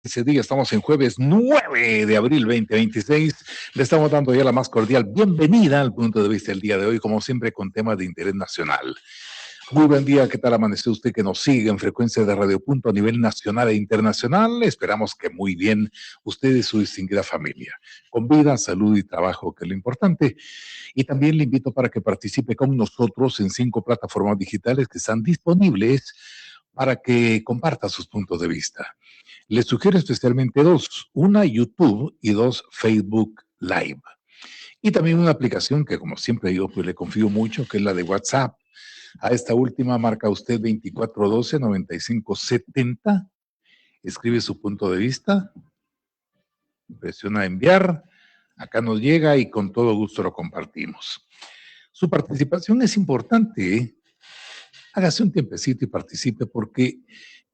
Ese día estamos en jueves 9 de abril 2026. Le estamos dando ya la más cordial bienvenida al punto de vista del día de hoy, como siempre, con temas de interés nacional. Muy buen día, ¿qué tal amaneció usted que nos sigue en frecuencia de Radio Punto a nivel nacional e internacional? Esperamos que muy bien usted y su distinguida familia, con vida, salud y trabajo, que es lo importante. Y también le invito para que participe con nosotros en 5 plataformas digitales que están disponibles para que comparta sus puntos de vista. Les sugiero especialmente 2, una YouTube y 2 Facebook Live. Y también una aplicación que, como siempre digo, pues le confío mucho, que es la de WhatsApp. A esta última marca usted 2412-9570, escribe su punto de vista, presiona enviar, acá nos llega y con todo gusto lo compartimos. Su participación es importante, ¿eh? Hágase un tiempecito y participe porque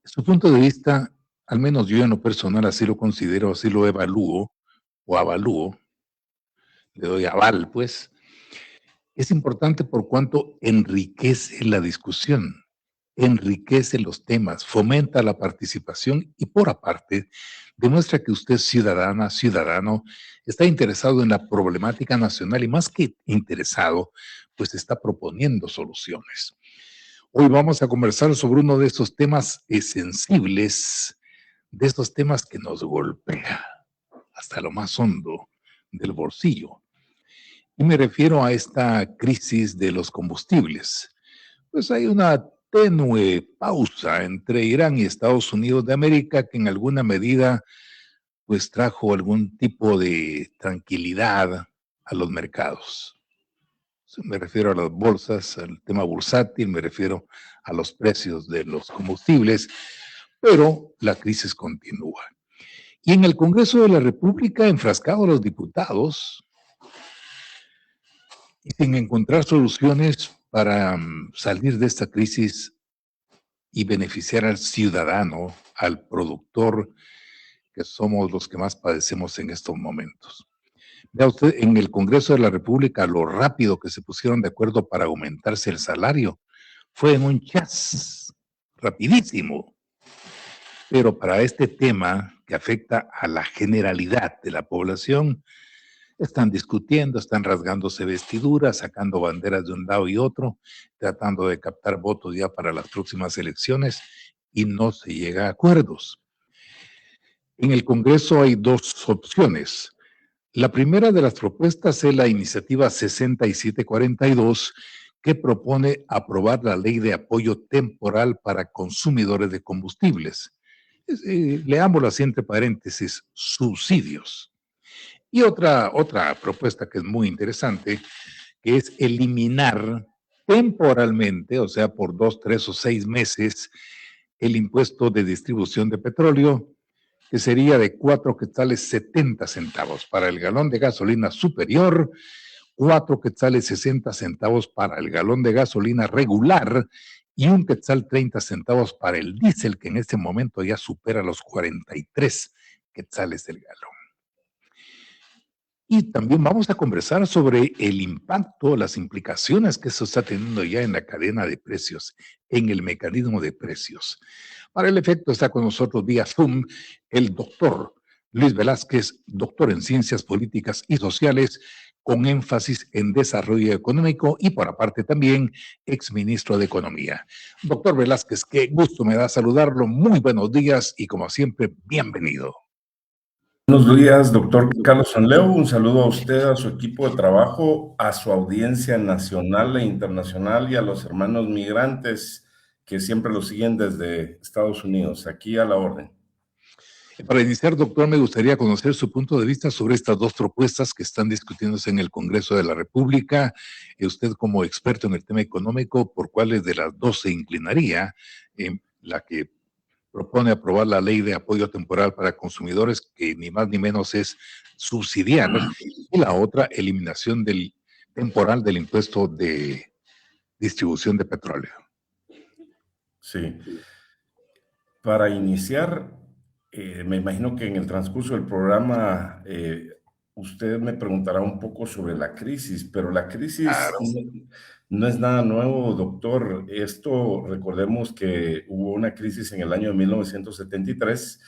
su punto de vista, al menos yo en lo personal así lo considero, así lo evalúo o avalúo, le doy aval, pues, es importante por cuanto enriquece la discusión, enriquece los temas, fomenta la participación y por aparte demuestra que usted ciudadana, ciudadano, está interesado en la problemática nacional y más que interesado, pues está proponiendo soluciones. Hoy vamos a conversar sobre uno de estos temas sensibles, de estos temas que nos golpea hasta lo más hondo del bolsillo. Y me refiero a esta crisis de los combustibles. Pues hay una tenue pausa entre Irán y Estados Unidos de América que en alguna medida pues trajo algún tipo de tranquilidad a los mercados. Me refiero a las bolsas, al tema bursátil, me refiero a los precios de los combustibles, pero la crisis continúa. Y en el Congreso de la República, enfrascados los diputados, y sin encontrar soluciones para salir de esta crisis y beneficiar al ciudadano, al productor, que somos los que más padecemos en estos momentos. Vea usted, en el Congreso de la República, lo rápido que se pusieron de acuerdo para aumentarse el salario fue en un chas, rapidísimo. Pero para este tema que afecta a la generalidad de la población, están discutiendo, están rasgándose vestiduras, sacando banderas de un lado y otro, tratando de captar votos ya para las próximas elecciones y no se llega a acuerdos. En el Congreso hay 2 opciones. La primera de las propuestas es la iniciativa 6742, que propone aprobar la ley de apoyo temporal para consumidores de combustibles. Leámoslo así entre paréntesis, subsidios. Y otra propuesta que es muy interesante, que es eliminar temporalmente, o sea, por 2, 3 o 6 meses, el impuesto de distribución de petróleo, que sería de 4 quetzales 70 centavos para el galón de gasolina superior, 4 quetzales 60 centavos para el galón de gasolina regular y 1 quetzal 30 centavos para el diésel, que en este momento ya supera los 43 quetzales del galón. Y también vamos a conversar sobre el impacto, las implicaciones que eso está teniendo ya en la cadena de precios, en el mecanismo de precios. Para el efecto está con nosotros vía Zoom el doctor Luis Velázquez, doctor en Ciencias Políticas y Sociales, con énfasis en desarrollo económico y por aparte también exministro de Economía. Doctor Velázquez, qué gusto me da saludarlo. Muy buenos días y como siempre, bienvenido. Buenos días, doctor Carlos Sanleo. Un saludo a usted, a su equipo de trabajo, a su audiencia nacional e internacional y a los hermanos migrantes que siempre lo siguen desde Estados Unidos. Aquí a la orden. Para iniciar, doctor, me gustaría conocer su punto de vista sobre estas 2 propuestas que están discutiéndose en el Congreso de la República. Usted, como experto en el tema económico, ¿por cuáles de las 2 se inclinaría? La que propone aprobar la ley de apoyo temporal para consumidores, que ni más ni menos es subsidiar, y la otra, eliminación temporal del impuesto de distribución de petróleo. Sí. Para iniciar, me imagino que en el transcurso del programa usted me preguntará un poco sobre la crisis, pero la crisis no es nada nuevo, doctor. Esto, recordemos que hubo una crisis en el año de 1973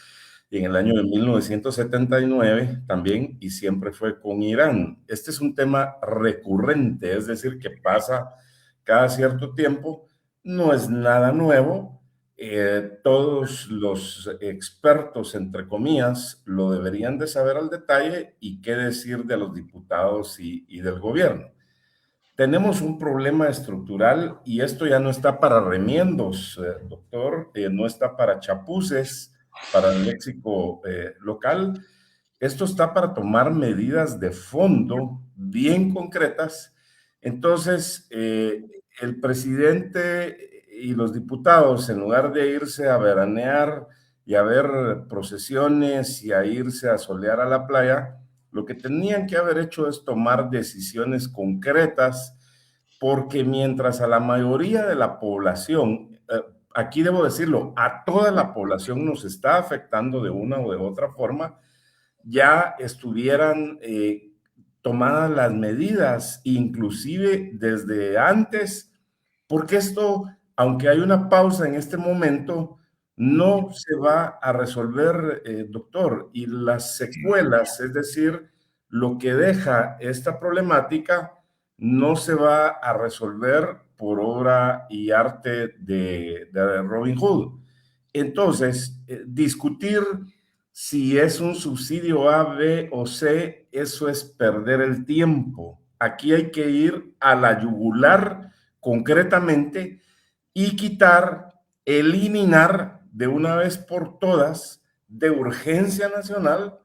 y en el año de 1979 también, y siempre fue con Irán. Este es un tema recurrente, es decir, que pasa cada cierto tiempo, no es nada nuevo. Todos los expertos, entre comillas, lo deberían de saber al detalle, y qué decir de los diputados y del gobierno. Tenemos un problema estructural, y esto ya no está para remiendos, doctor, no está para chapuces, para el léxico local. Esto está para tomar medidas de fondo bien concretas. Entonces, el presidente y los diputados, en lugar de irse a veranear y a ver procesiones y a irse a solear a la playa, lo que tenían que haber hecho es tomar decisiones concretas, porque mientras a la mayoría de la población, aquí debo decirlo, a toda la población nos está afectando de una o de otra forma, ya estuvieran tomadas las medidas, inclusive desde antes, porque esto, aunque hay una pausa en este momento, no se va a resolver, doctor, y las secuelas, es decir, lo que deja esta problemática, no se va a resolver por obra y arte de Robin Hood. Entonces, discutir si es un subsidio A, B o C, eso es perder el tiempo. Aquí hay que ir a la yugular concretamente y quitar, eliminar de una vez por todas, de urgencia nacional,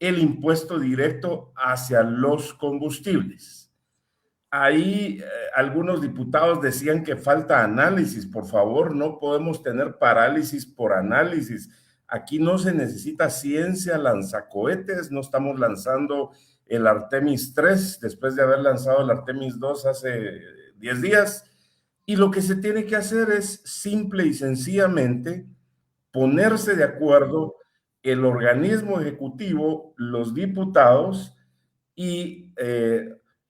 el impuesto directo hacia los combustibles. Ahí algunos diputados decían que falta análisis. Por favor, no podemos tener parálisis por análisis. Aquí no se necesita ciencia lanzacohetes, no estamos lanzando el Artemis 3 después de haber lanzado el Artemis 2 hace 10 días. Y lo que se tiene que hacer es simple y sencillamente ponerse de acuerdo el organismo ejecutivo, los diputados, y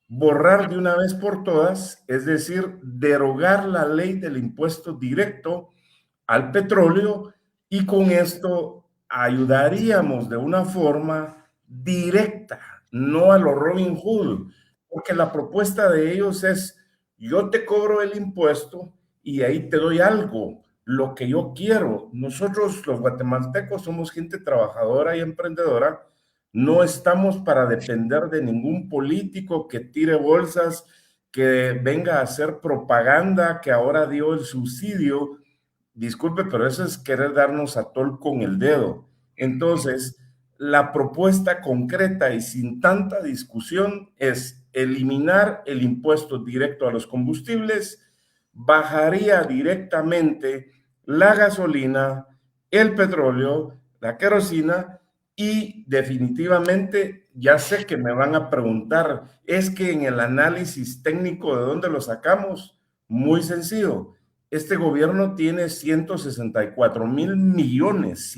borrar de una vez por todas, es decir, derogar la ley del impuesto directo al petróleo, y con esto ayudaríamos de una forma directa, no a lo Robin Hood, porque la propuesta de ellos es: yo te cobro el impuesto y ahí te doy algo, lo que yo quiero. Nosotros los guatemaltecos somos gente trabajadora y emprendedora, no estamos para depender de ningún político que tire bolsas, que venga a hacer propaganda, que ahora dio el subsidio. Disculpe, pero eso es querer darnos a tol con el dedo. Entonces, la propuesta concreta y sin tanta discusión es eliminar el impuesto directo a los combustibles, bajaría directamente la gasolina, el petróleo, la querosina, y definitivamente, ya sé que me van a preguntar, es que en el análisis técnico, ¿de dónde lo sacamos? Muy sencillo. Este gobierno tiene 164 mil millones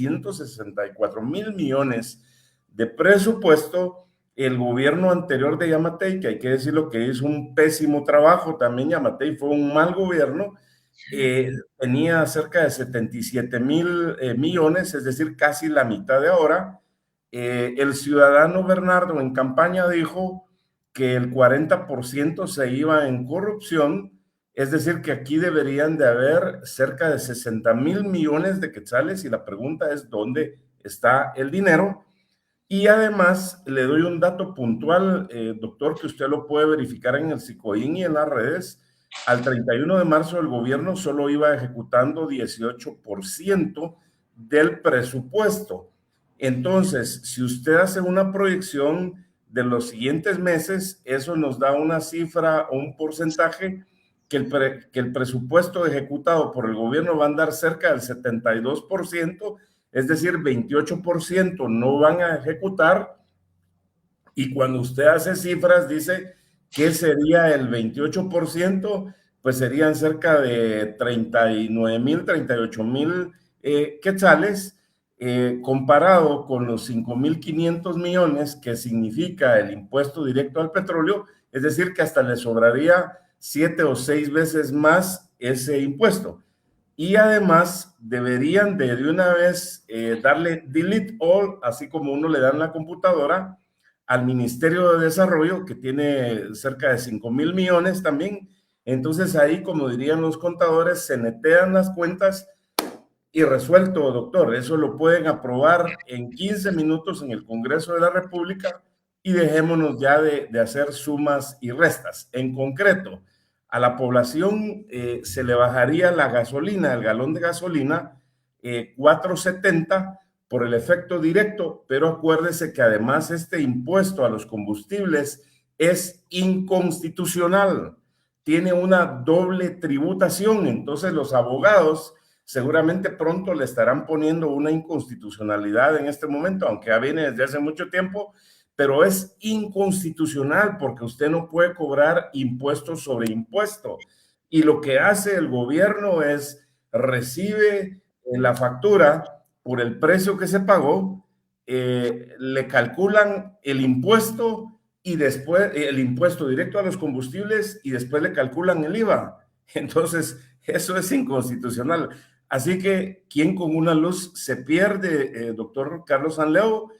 de presupuesto. El gobierno anterior de Yamatei, que hay que decirlo que hizo un pésimo trabajo, también Yamatei fue un mal gobierno, tenía cerca de 77 mil millones, es decir, casi la mitad de ahora. El ciudadano Bernardo en campaña dijo que el 40% se iba en corrupción. Es decir, que aquí deberían de haber cerca de 60 mil millones de quetzales, y la pregunta es: ¿dónde está el dinero? Y además le doy un dato puntual, doctor, que usted lo puede verificar en el Sicoin y en las redes. Al 31 de marzo el gobierno solo iba ejecutando 18% del presupuesto. Entonces, si usted hace una proyección de los siguientes meses, eso nos da una cifra o un porcentaje que el presupuesto ejecutado por el gobierno va a andar cerca del 72%, es decir, 28% no van a ejecutar. Y cuando usted hace cifras, dice que sería el 28%, pues serían cerca de 39 mil, 38 mil quetzales, comparado con los 5.500 millones que significa el impuesto directo al petróleo, es decir, que hasta le sobraría 7 o 6 veces más ese impuesto. y además deberían de una vez darle delete all, así como uno le da en la computadora, al Ministerio de Desarrollo, que tiene cerca de 5,000 millones también. Entonces ahí, como dirían los contadores, se netean las cuentas y resuelto, doctor. Eso lo pueden aprobar en 15 minutos en el Congreso de la República y dejémonos ya de hacer sumas y restas. En concreto, a la población se le bajaría la gasolina, el galón de gasolina, 4.70 por el efecto directo, pero acuérdese que además este impuesto a los combustibles es inconstitucional, tiene una doble tributación. Entonces los abogados seguramente pronto le estarán poniendo una inconstitucionalidad en este momento, aunque ya viene desde hace mucho tiempo, pero es inconstitucional porque usted no puede cobrar impuestos sobre impuesto. Y lo que hace el gobierno es recibe la factura por el precio que se pagó, le calculan el impuesto y después el impuesto directo a los combustibles y después le calculan el IVA. Entonces, eso es inconstitucional. Así que, ¿quién con una luz se pierde, doctor Carlos Sanleo?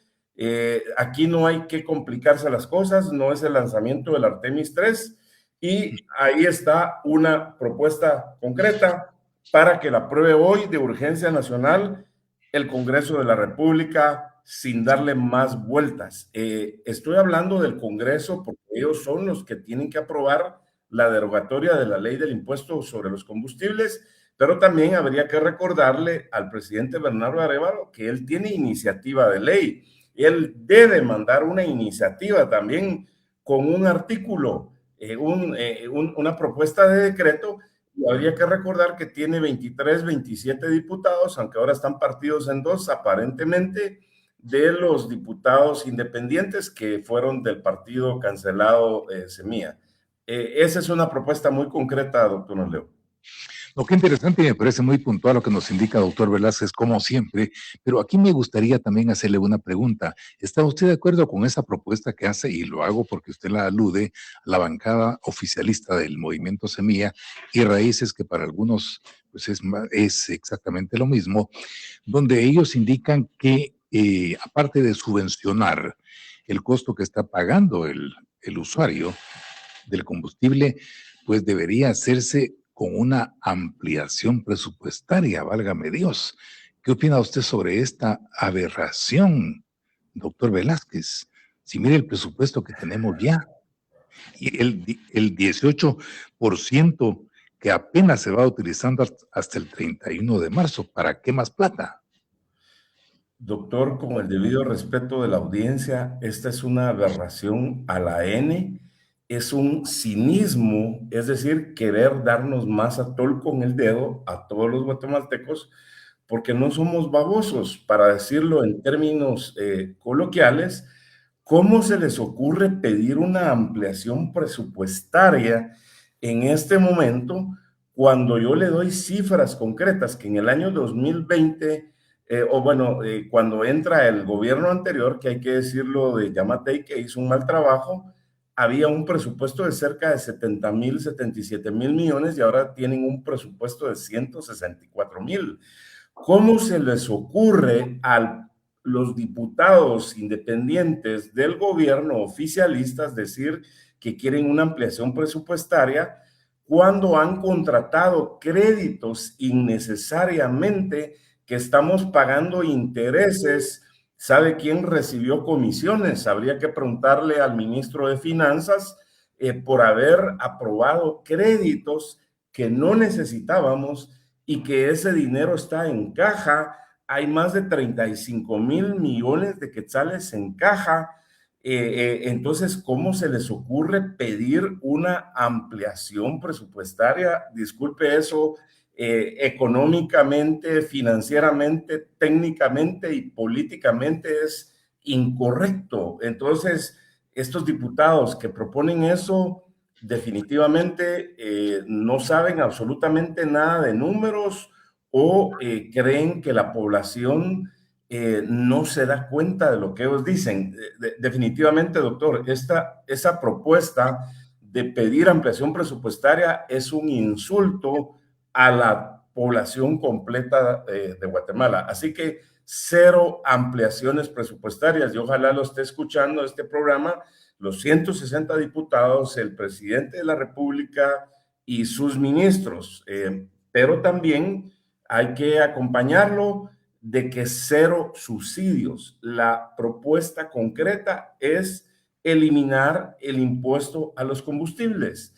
Aquí no hay que complicarse las cosas, no es el lanzamiento del Artemis 3 y ahí está una propuesta concreta para que la apruebe hoy de urgencia nacional el Congreso de la República sin darle más vueltas. Estoy hablando del Congreso porque ellos son los que tienen que aprobar la derogatoria de la ley del impuesto sobre los combustibles, pero también habría que recordarle al presidente Bernardo Arévalo que él tiene iniciativa de ley. Él debe mandar una iniciativa también con un artículo, una propuesta de decreto, y habría que recordar que tiene 23, 27 diputados, aunque ahora están partidos en dos, aparentemente, de los diputados independientes que fueron del partido cancelado Semilla. Esa es una propuesta muy concreta, doctor Leo. Lo que interesante y me parece muy puntual lo que nos indica doctor Velázquez, como siempre, pero aquí me gustaría también hacerle una pregunta. ¿Está usted de acuerdo con esa propuesta que hace, y lo hago porque usted la alude, la bancada oficialista del movimiento Semilla y Raíces, que para algunos pues es exactamente lo mismo, donde ellos indican que aparte de subvencionar el costo que está pagando el usuario del combustible, pues debería hacerse con una ampliación presupuestaria, válgame Dios. ¿Qué opina usted sobre esta aberración, doctor Velázquez? Si mire el presupuesto que tenemos ya, y el 18% que apenas se va utilizando hasta el 31 de marzo, ¿para qué más plata? Doctor, con el debido respeto de la audiencia, esta es una aberración a la N, es un cinismo, es decir, querer darnos más atol con el dedo a todos los guatemaltecos, porque no somos babosos, para decirlo en términos coloquiales. ¿Cómo se les ocurre pedir una ampliación presupuestaria en este momento cuando yo le doy cifras concretas que en el año 2020 cuando entra el gobierno anterior, que hay que decirlo de Yamatei, que hizo un mal trabajo, había un presupuesto de cerca de 70,000, 77,000 millones y ahora tienen un presupuesto de 164,000. ¿Cómo se les ocurre a los diputados independientes del gobierno oficialistas decir que quieren una ampliación presupuestaria cuando han contratado créditos innecesariamente, que estamos pagando intereses? ¿Sabe quién recibió comisiones? Habría que preguntarle al ministro de Finanzas por haber aprobado créditos que no necesitábamos y que ese dinero está en caja. Hay más de 35,000 millones de quetzales en caja. Entonces, ¿cómo se les ocurre pedir una ampliación presupuestaria? Disculpe eso, económicamente, financieramente, técnicamente y políticamente es incorrecto. Entonces, estos diputados que proponen eso definitivamente no saben absolutamente nada de números o creen que la población no se da cuenta de lo que ellos dicen. Definitivamente, doctor, esa propuesta de pedir ampliación presupuestaria es un insulto a la población completa de Guatemala. Así que 0 ampliaciones presupuestarias, y ojalá lo esté escuchando este programa los 160 diputados, el presidente de la República y sus ministros, pero también hay que acompañarlo de que 0 subsidios. La propuesta concreta es eliminar el impuesto a los combustibles.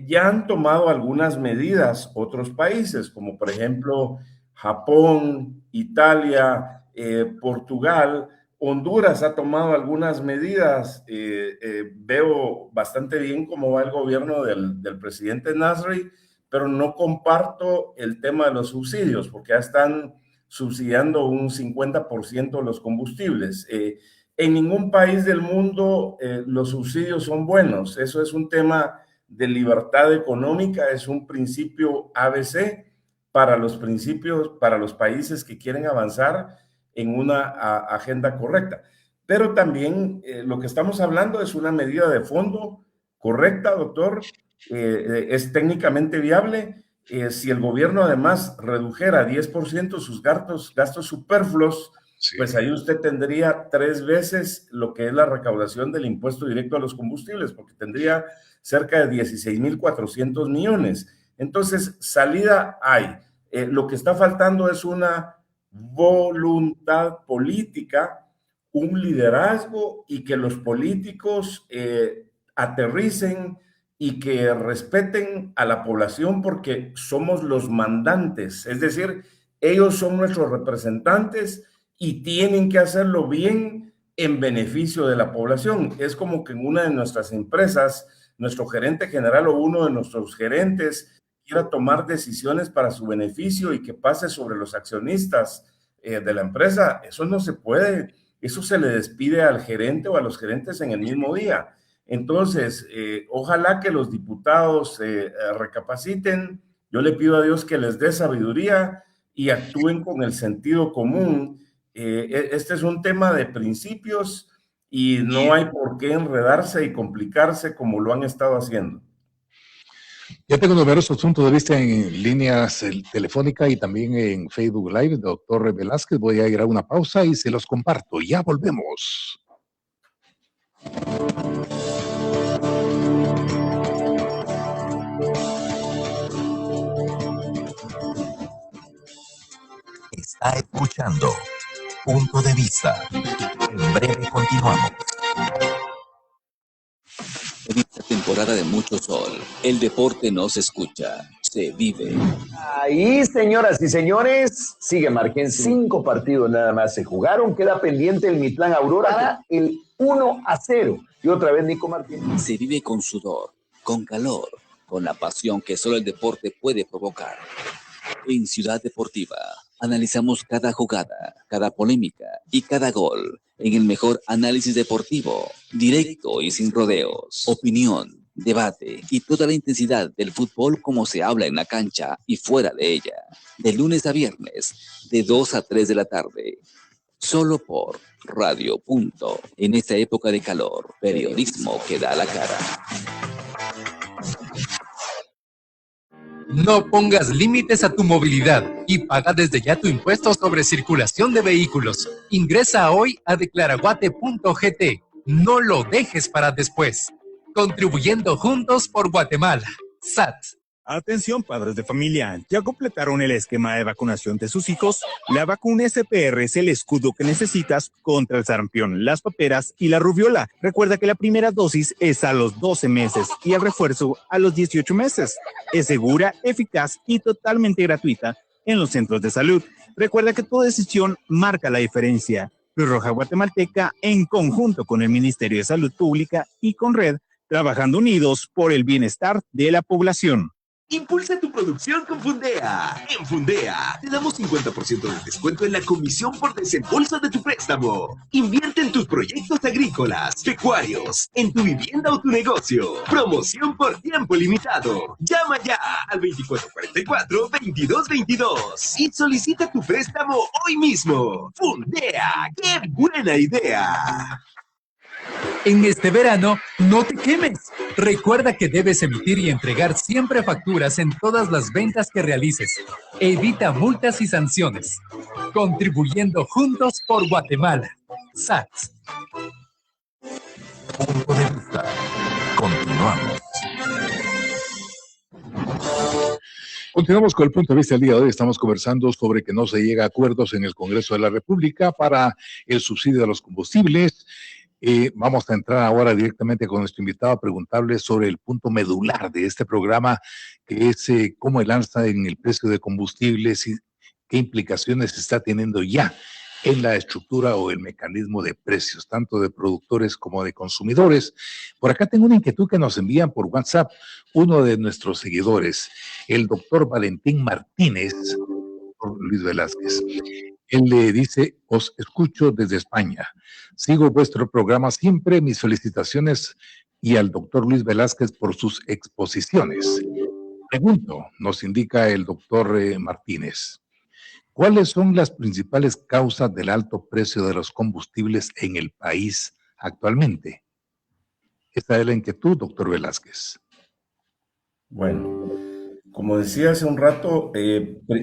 Ya han tomado algunas medidas otros países, como por ejemplo Japón, Italia, Portugal. Honduras ha tomado algunas medidas. Veo bastante bien cómo va el gobierno del presidente Nasri, pero no comparto el tema de los subsidios, porque ya están subsidiando un 50% de los combustibles. En ningún país del mundo los subsidios son buenos. Eso es un tema de libertad económica, es un principio ABC para los países que quieren avanzar en una agenda correcta. Pero también lo que estamos hablando es una medida de fondo correcta, doctor, es técnicamente viable. Si el gobierno además redujera 10% sus gastos superfluos, sí, pues ahí usted tendría 3 veces lo que es la recaudación del impuesto directo a los combustibles, porque tendría cerca de 16,400 millones. Entonces, salida hay. Lo que está faltando es una voluntad política, un liderazgo, y que los políticos aterricen y que respeten a la población, porque somos los mandantes, es decir, ellos son nuestros representantes y tienen que hacerlo bien en beneficio de la población. Es como que en una de nuestras empresas, nuestro gerente general o uno de nuestros gerentes quiera tomar decisiones para su beneficio y que pase sobre los accionistas de la empresa. Eso no se puede. Eso se le despide al gerente o a los gerentes en el mismo día. Entonces, ojalá que los diputados recapaciten. Yo le pido a Dios que les dé sabiduría y actúen con el sentido común. Este es un tema de principios y no hay por qué enredarse y complicarse como lo han estado haciendo. Ya tengo numerosos puntos de vista en líneas telefónica y también en Facebook Live, doctor Velázquez. Voy a ir a una pausa y se los comparto. Ya volvemos. Está escuchando Punto de Vista. En breve continuamos. En esta temporada de mucho sol, el deporte no se escucha, se vive. Ahí, señoras y señores, sigue Marquense. 5 partidos nada más se jugaron. Queda pendiente el Mitlán Aurora para el 1-0. Y otra vez Nico Martínez. Se vive con sudor, con calor, con la pasión que solo el deporte puede provocar. En Ciudad Deportiva, analizamos cada jugada, cada polémica y cada gol en el mejor análisis deportivo, directo y sin rodeos. Opinión, debate y toda la intensidad del fútbol como se habla en la cancha y fuera de ella. De lunes a viernes, de 2 a 3 de la tarde. Solo por Radio Punto. En esta época de calor, periodismo que da la cara. No pongas límites a tu movilidad y paga desde ya tu impuesto sobre circulación de vehículos. Ingresa hoy a declaraguate.gt. No lo dejes para después. Contribuyendo juntos por Guatemala. SAT. Atención, padres de familia, ¿ya completaron el esquema de vacunación de sus hijos? La vacuna SPR es el escudo que necesitas contra el sarampión, las paperas y la rubiola. Recuerda que la primera dosis es a los 12 meses y el refuerzo a los 18 meses. Es segura, eficaz y totalmente gratuita en los centros de salud. Recuerda que tu decisión marca la diferencia. Cruz Roja Guatemalteca, en conjunto con el Ministerio de Salud Pública y con Red, trabajando unidos por el bienestar de la población. Impulsa tu producción con Fundea. En Fundea te damos 50% de descuento en la comisión por desembolso de tu préstamo. Invierte en tus proyectos agrícolas, pecuarios, en tu vivienda o tu negocio. Promoción por tiempo limitado. Llama ya al 2444-2222 y solicita tu préstamo hoy mismo. Fundea, ¡qué buena idea! En este verano, no te quemes. Recuerda que debes emitir y entregar siempre facturas en todas las ventas que realices. Evita multas y sanciones. Contribuyendo juntos por Guatemala. SATS. Punto de vista. Continuamos. Continuamos con el punto de vista del día de hoy. Estamos conversando sobre que no se llega a acuerdos en el Congreso de la República para el subsidio de los combustibles. Vamos a entrar ahora directamente con nuestro invitado a preguntarle sobre el punto medular de este programa, que es cómo el alza en el precio de combustibles y qué implicaciones está teniendo ya en la estructura o el mecanismo de precios, tanto de productores como de consumidores. Por acá tengo una inquietud que nos envían por WhatsApp uno de nuestros seguidores, el doctor Valentín Martínez, por Luis Velázquez. Él le dice: os escucho desde España. Sigo vuestro programa siempre. Mis felicitaciones y al doctor Luis Velázquez por sus exposiciones. Pregunto, nos indica el doctor Martínez, ¿cuáles son las principales causas del alto precio de los combustibles en el país actualmente? Esta es la inquietud, doctor Velázquez. Bueno, como decía hace un rato,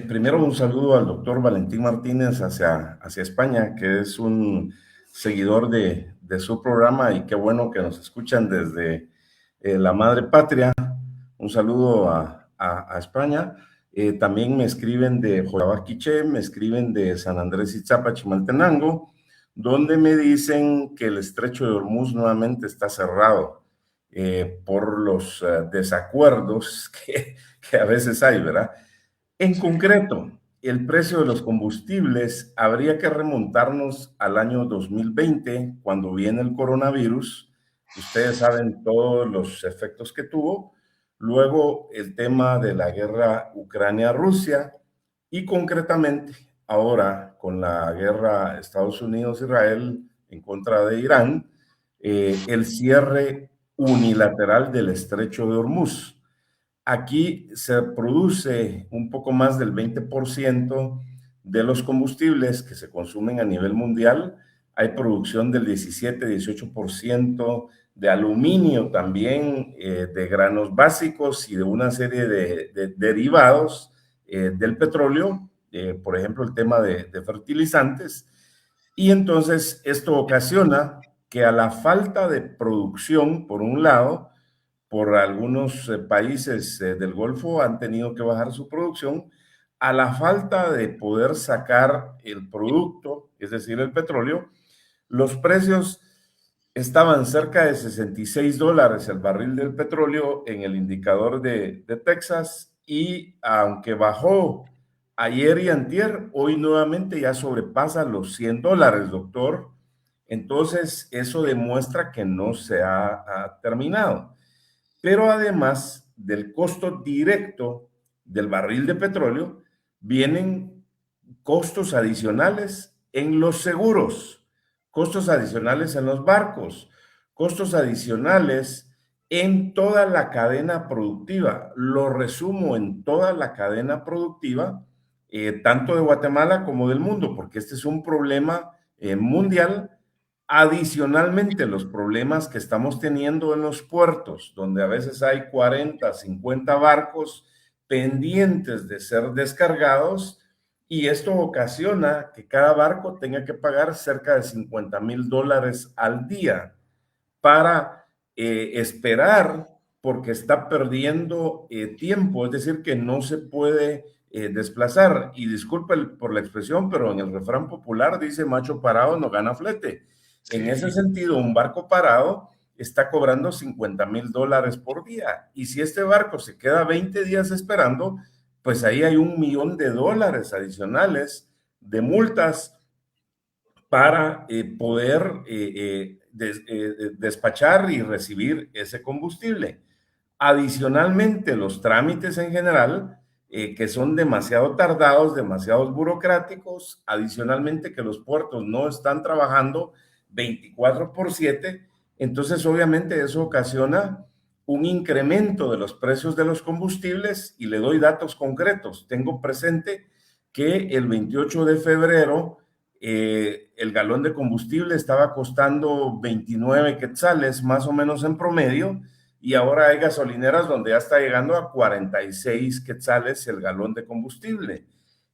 primero un saludo al doctor Valentín Martínez hacia España, que es un seguidor de su programa, y qué bueno que nos escuchan desde la madre patria. Un saludo a España. También me escriben de Joyabaquiche, me escriben de San Andrés Itzapa, Chimaltenango, donde me dicen que el estrecho de Hormuz nuevamente está cerrado por los desacuerdos que a veces hay, ¿verdad? En concreto, el precio de los combustibles habría que remontarnos al año 2020, cuando viene el coronavirus. Ustedes saben todos los efectos que tuvo. Luego el tema de la guerra Ucrania-Rusia y concretamente ahora con la guerra Estados Unidos-Israel en contra de Irán, el cierre unilateral del estrecho de Hormuz. Aquí se produce un poco más del 20% de los combustibles que se consumen a nivel mundial. Hay producción del 17-18% de aluminio también, de granos básicos y de una serie de derivados del petróleo, por ejemplo, el tema de fertilizantes. Y entonces esto ocasiona que a la falta de producción, por un lado, por algunos países del Golfo han tenido que bajar su producción, a la falta de poder sacar el producto, es decir, el petróleo, los precios estaban cerca de $66 el barril del petróleo en el indicador de Texas, y aunque bajó ayer y antier, hoy nuevamente ya sobrepasa los $100, doctor. Entonces, eso demuestra que no se ha terminado. Pero además del costo directo del barril de petróleo, vienen costos adicionales en los seguros, costos adicionales en los barcos, costos adicionales en toda la cadena productiva. Lo resumo en toda la cadena productiva, tanto de Guatemala como del mundo, porque este es un problema mundial. Adicionalmente, los problemas que estamos teniendo en los puertos, donde a veces hay 40, 50 barcos pendientes de ser descargados, y esto ocasiona que cada barco tenga que pagar cerca de $50,000 al día para esperar, porque está perdiendo tiempo, es decir, que no se puede desplazar. Y disculpe por la expresión, pero en el refrán popular dice: macho parado no gana flete. Sí. En ese sentido, un barco parado está cobrando $50,000 por día. Y si este barco se queda 20 días esperando, pues ahí hay $1 millón adicionales de multas para poder despachar y recibir ese combustible. Adicionalmente, los trámites en general, que son demasiado tardados, demasiados burocráticos. Adicionalmente, que los puertos no están trabajando 24/7. Entonces, obviamente, eso ocasiona un incremento de los precios de los combustibles, y le doy datos concretos. Tengo presente que el 28 de febrero el galón de combustible estaba costando 29 quetzales, más o menos en promedio, y ahora hay gasolineras donde ya está llegando a 46 quetzales el galón de combustible.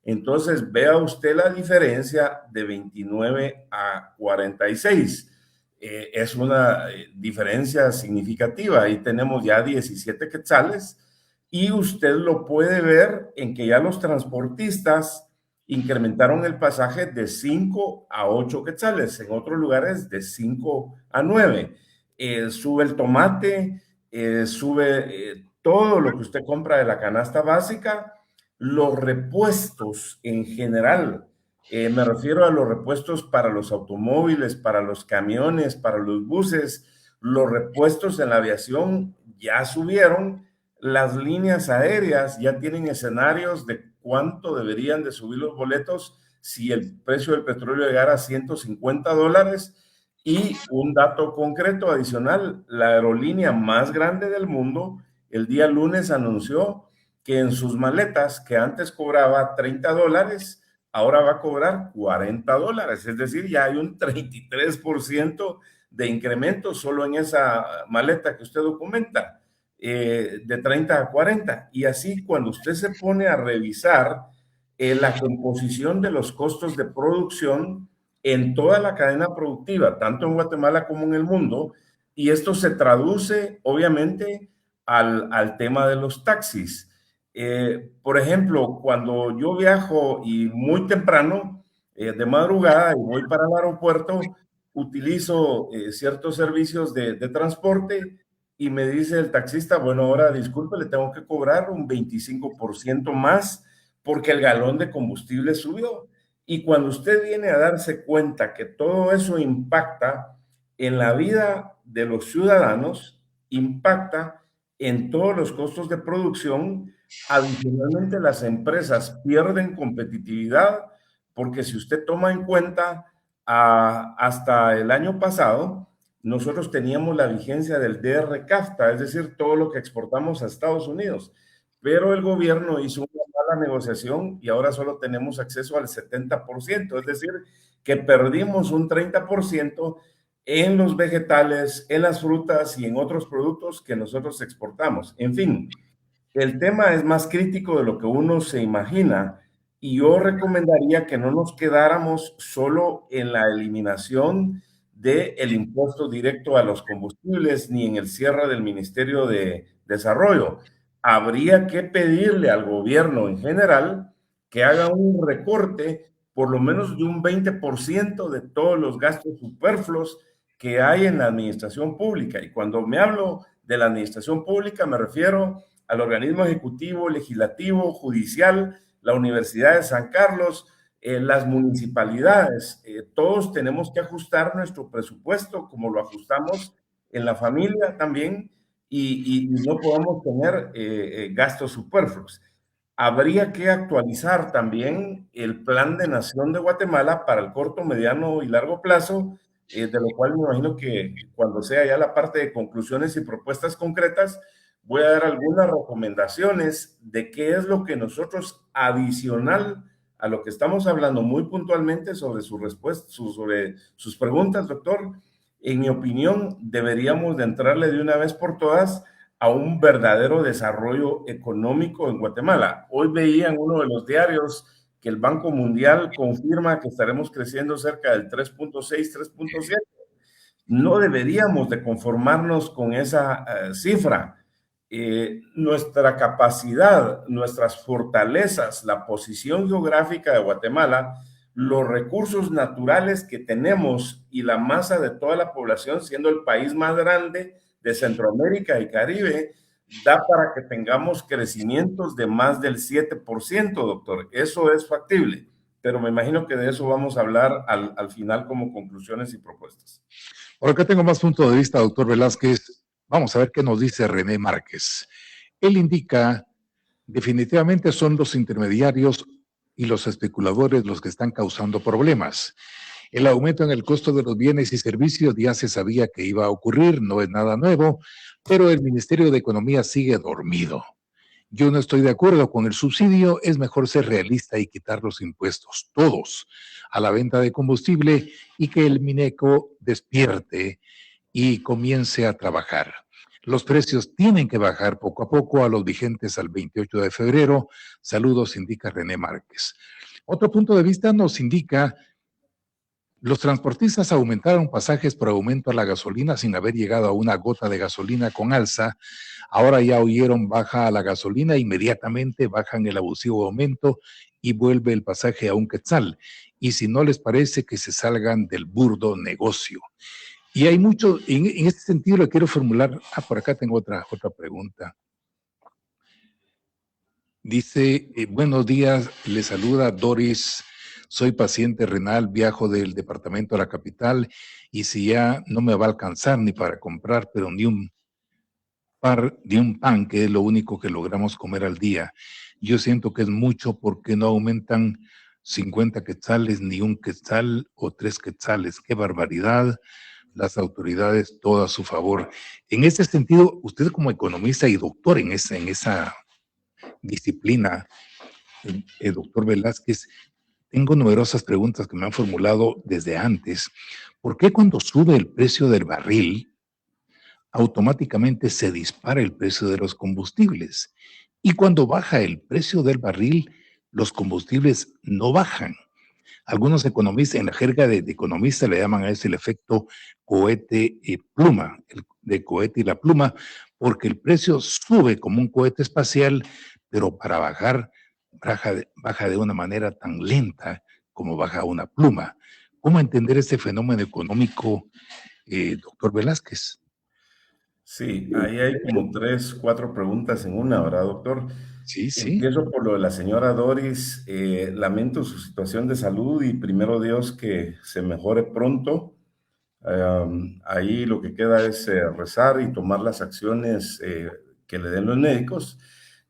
Entonces, vea usted la diferencia de 29 a 46. Es una diferencia significativa. Ahí tenemos ya 17 quetzales y usted lo puede ver en que ya los transportistas incrementaron el pasaje de 5 a 8 quetzales, en otros lugares de 5 a 9. Sube el tomate, sube todo lo que usted compra de la canasta básica, los repuestos en general. Me refiero a los repuestos para los automóviles, para los camiones, para los buses. Los repuestos en la aviación ya subieron. Las líneas aéreas ya tienen escenarios de cuánto deberían de subir los boletos si el precio del petróleo llegara a $150. Y un dato concreto adicional, la aerolínea más grande del mundo el día lunes anunció que en sus maletas, que antes cobraba $30, ahora va a cobrar $40. Es decir, ya hay un 33% de incremento solo en esa maleta que usted documenta, de 30 a 40. Y así, cuando usted se pone a revisar la composición de los costos de producción en toda la cadena productiva, tanto en Guatemala como en el mundo, y esto se traduce, obviamente, al tema de los taxis. Por ejemplo, cuando yo viajo y muy temprano, de madrugada, y voy para el aeropuerto, utilizo ciertos servicios de transporte y me dice el taxista, bueno, ahora disculpe, le tengo que cobrar un 25% más porque el galón de combustible subió. Y cuando usted viene a darse cuenta que todo eso impacta en la vida de los ciudadanos, impacta en todos los costos de producción, adicionalmente las empresas pierden competitividad porque si usted toma en cuenta hasta el año pasado, nosotros teníamos la vigencia del DR-CAFTA, es decir, todo lo que exportamos a Estados Unidos, pero el gobierno hizo una mala negociación y ahora solo tenemos acceso al 70%, es decir, que perdimos un 30% en los vegetales, en las frutas y en otros productos que nosotros exportamos. En fin, el tema es más crítico de lo que uno se imagina y yo recomendaría que no nos quedáramos solo en la eliminación del impuesto directo a los combustibles ni en el cierre del Ministerio de Desarrollo. Habría que pedirle al gobierno en general que haga un recorte por lo menos de un 20% de todos los gastos superfluos que hay en la administración pública. Y cuando me hablo de la administración pública me refiero al organismo ejecutivo, legislativo, judicial, la Universidad de San Carlos, las municipalidades. Todos tenemos que ajustar nuestro presupuesto como lo ajustamos en la familia también y no podemos tener gastos superfluos. Habría que actualizar también el Plan de Nación de Guatemala para el corto, mediano y largo plazo, de lo cual me imagino que cuando sea ya la parte de conclusiones y propuestas concretas, voy a dar algunas recomendaciones de qué es lo que nosotros, adicional a lo que estamos hablando muy puntualmente sobre su respuesta, sobre sus preguntas, doctor, en mi opinión, deberíamos de entrarle de una vez por todas a un verdadero desarrollo económico en Guatemala. Hoy veía en uno de los diarios que el Banco Mundial confirma que estaremos creciendo cerca del 3.6, 3.7. No deberíamos de conformarnos con esa cifra. Nuestra capacidad, nuestras fortalezas, la posición geográfica de Guatemala, los recursos naturales que tenemos y la masa de toda la población, siendo el país más grande de Centroamérica y Caribe, da para que tengamos crecimientos de más del 7%, doctor. Eso es factible, pero me imagino que de eso vamos a hablar al final como conclusiones y propuestas. Por acá tengo más punto de vista, doctor Velázquez. Vamos a ver qué nos dice René Márquez. Él indica, definitivamente son los intermediarios y los especuladores los que están causando problemas. El aumento en el costo de los bienes y servicios ya se sabía que iba a ocurrir, no es nada nuevo, pero el Ministerio de Economía sigue dormido. Yo no estoy de acuerdo con el subsidio, es mejor ser realista y quitar los impuestos, todos, a la venta de combustible y que el Mineco despierte y comience a trabajar. Los precios tienen que bajar poco a poco a los vigentes al 28 de febrero. Saludos, indica René Márquez. Otro punto de vista nos indica: los transportistas aumentaron pasajes por aumento a la gasolina sin haber llegado a una gota de gasolina con alza. Ahora ya oyeron baja a la gasolina, inmediatamente bajan el abusivo aumento y vuelve el pasaje a un quetzal. Y si no les parece, que se salgan del burdo negocio. Y hay mucho, en este sentido le quiero formular, por acá tengo otra pregunta. Dice, buenos días, le saluda Doris, soy paciente renal, viajo del departamento a la capital y si ya no me va a alcanzar ni para comprar, pero ni un pan, que es lo único que logramos comer al día. Yo siento que es mucho porque no aumentan 50 quetzales, ni un quetzal o 3 quetzales. ¡Qué barbaridad! Las autoridades, todo a su favor. En ese sentido, usted como economista y doctor en esa disciplina, doctor Velázquez, tengo numerosas preguntas que me han formulado desde antes. ¿Por qué cuando sube el precio del barril, automáticamente se dispara el precio de los combustibles? Y cuando baja el precio del barril, los combustibles no bajan. Algunos economistas, en la jerga de economista, le llaman a eso el efecto cohete y pluma, el de cohete y la pluma, porque el precio sube como un cohete espacial, pero para bajar, baja de una manera tan lenta como baja una pluma. ¿Cómo entender este fenómeno económico, doctor Velázquez? Sí, ahí hay como 3, 4 preguntas en una, ¿verdad, doctor? Sí, sí. Empiezo por lo de la señora Doris. Lamento su situación de salud y primero Dios que se mejore pronto. Ahí lo que queda es rezar y tomar las acciones que le den los médicos.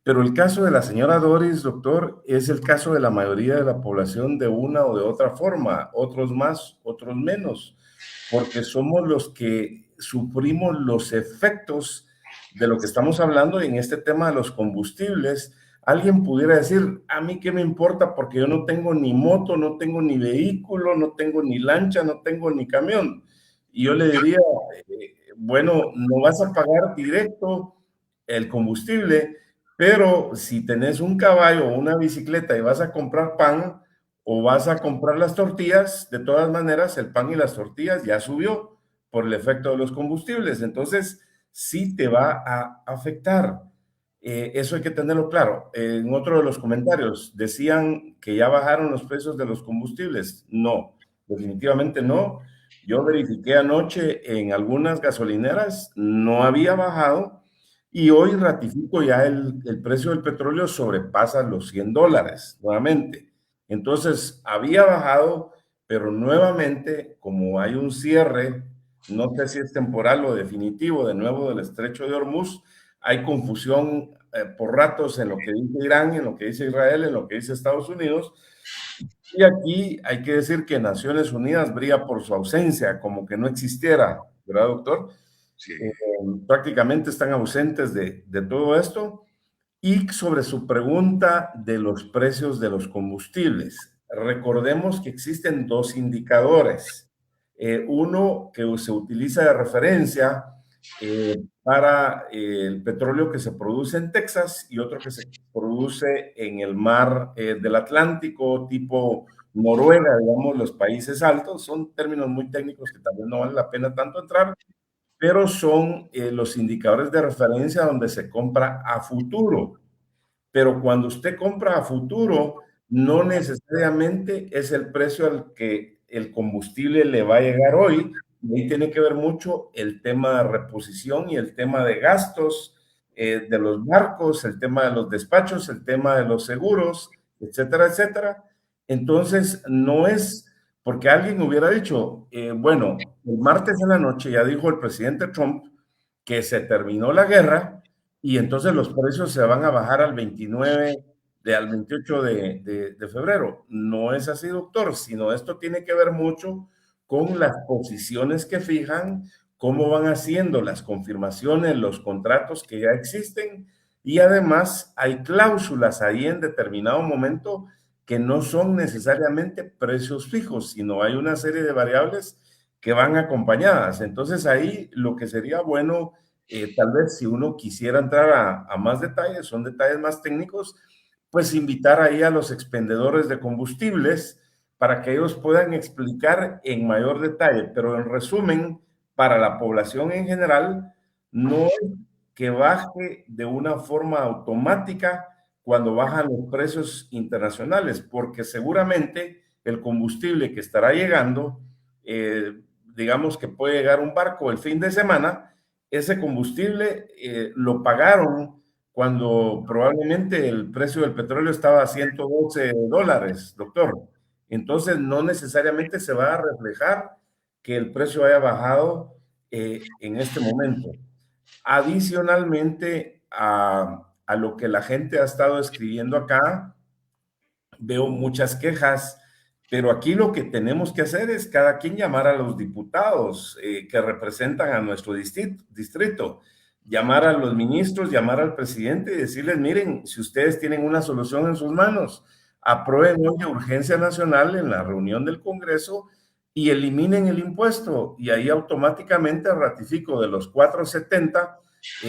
Pero el caso de la señora Doris, doctor, es el caso de la mayoría de la población de una o de otra forma, otros más, otros menos, porque somos los que sufrimos los efectos de lo que estamos hablando en este tema de los combustibles. Alguien pudiera decir, a mí qué me importa porque yo no tengo ni moto, no tengo ni vehículo, no tengo ni lancha, no tengo ni camión. Y yo le diría, bueno, no vas a pagar directo el combustible, pero si tenés un caballo o una bicicleta y vas a comprar pan o vas a comprar las tortillas, de todas maneras el pan y las tortillas ya subió por el efecto de los combustibles. Entonces, sí te va a afectar. Eso hay que tenerlo claro. En otro de los comentarios decían que ya bajaron los precios de los combustibles. No, definitivamente no. Yo verifiqué anoche en algunas gasolineras, no había bajado y hoy ratifico ya el precio del petróleo sobrepasa los $100 nuevamente. Entonces, había bajado, pero nuevamente, como hay un cierre, no sé si es temporal o definitivo, de nuevo del estrecho de Hormuz, hay confusión por ratos en lo que dice Irán, en lo que dice Israel, en lo que dice Estados Unidos. Y aquí hay que decir que Naciones Unidas brilla por su ausencia, como que no existiera, ¿verdad, doctor? Sí. Prácticamente están ausentes de todo esto. Y sobre su pregunta de los precios de los combustibles, recordemos que existen 2 indicadores. Uno que se utiliza de referencia para el petróleo que se produce en Texas y otro que se produce en el mar del Atlántico, tipo Noruega, digamos, los países altos. Son términos muy técnicos que también no vale la pena tanto entrar, pero son los indicadores de referencia donde se compra a futuro. Pero cuando usted compra a futuro, no necesariamente es el precio al que el combustible le va a llegar hoy. Y ahí tiene que ver mucho el tema de reposición y el tema de gastos de los barcos, el tema de los despachos, el tema de los seguros, etcétera, etcétera. Entonces, no es porque alguien hubiera dicho, bueno, el martes en la noche ya dijo el presidente Trump que se terminó la guerra y entonces los precios se van a bajar al 28 de febrero. No es así, doctor, sino esto tiene que ver mucho con las posiciones que fijan, cómo van haciendo las confirmaciones, los contratos que ya existen, y además hay cláusulas ahí en determinado momento que no son necesariamente precios fijos, sino hay una serie de variables que van acompañadas. Entonces ahí lo que sería bueno tal vez si uno quisiera entrar a más detalles, son detalles más técnicos, pues invitar ahí a los expendedores de combustibles para que ellos puedan explicar en mayor detalle, pero en resumen, para la población en general, no es que baje de una forma automática cuando bajan los precios internacionales, porque seguramente el combustible que estará llegando, digamos que puede llegar un barco el fin de semana, ese combustible lo pagaron cuando probablemente el precio del petróleo estaba a $112, doctor. Entonces, no necesariamente se va a reflejar que el precio haya bajado en este momento. Adicionalmente a lo que la gente ha estado escribiendo acá, veo muchas quejas, pero aquí lo que tenemos que hacer es cada quien llamar a los diputados que representan a nuestro distrito, llamar a los ministros, llamar al presidente y decirles, miren, si ustedes tienen una solución en sus manos, aprueben hoy de urgencia nacional en la reunión del Congreso y eliminen el impuesto. Y ahí automáticamente ratifico de los 4.70,